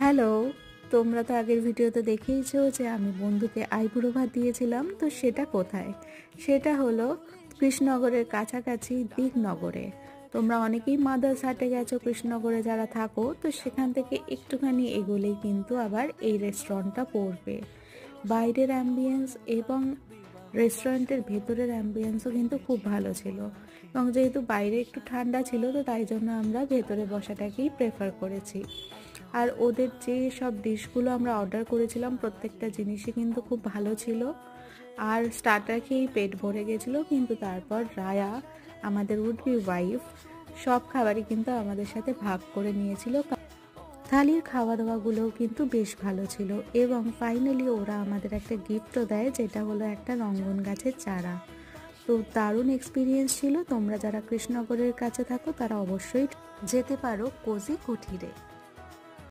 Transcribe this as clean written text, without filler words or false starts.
Hello, তোমরা তো আগের ভিডিওতে দেখেইছো যে আমি বন্ধুকে আইবুড়ো ভাত দিয়েছিলাম। তো সেটা কোথায়? সেটা হলো কৃষ্ণনগরের কাছাকাছি দিকনগরে। তোমরা অনেকেই মাদার্স হাটে গেছো কৃষ্ণনগরে যারা থাকো, তো সেখান থেকে একটুখানি এগোলেই কিন্তু আবার এই রেস্টুরেন্টটা পড়বে। বাইরের অ্যাম্বিয়েন্স এবং রেস্টুরেন্টের ভেতরের অ্যাম্বিয়েন্সও কিন্তু খুব ভালো ছিল, এবং যেহেতু বাইরে একটু ঠান্ডা ছিল তো তাই জন্য আমরা ভেতরে বসাটাকেই প্রেফার করেছি। আর ওদের যে সব ডিশগুলো আমরা অর্ডার করেছিলাম প্রত্যেকটা জিনিসই কিন্তু খুব ভালো ছিল। আর স্টার্টার খেয়েই পেট ভরে গেছিলো, কিন্তু তারপর রায়া, আমাদের উড বি ওয়াইফ, সব খাবারই কিন্তু আমাদের সাথে ভাগ করে নিয়েছিল। থালির খাওয়া দাওয়াগুলোও কিন্তু বেশ ভালো ছিল, এবং ফাইনালি ওরা আমাদের একটা গিফটও দেয়, যেটা হলো একটা রঙ্গন গাছের চারা। তো দারুণ এক্সপিরিয়েন্স ছিল। তোমরা যারা কৃষ্ণনগরের কাছে থাকো তারা অবশ্যই যেতে পারো কোজি কুঠিরে।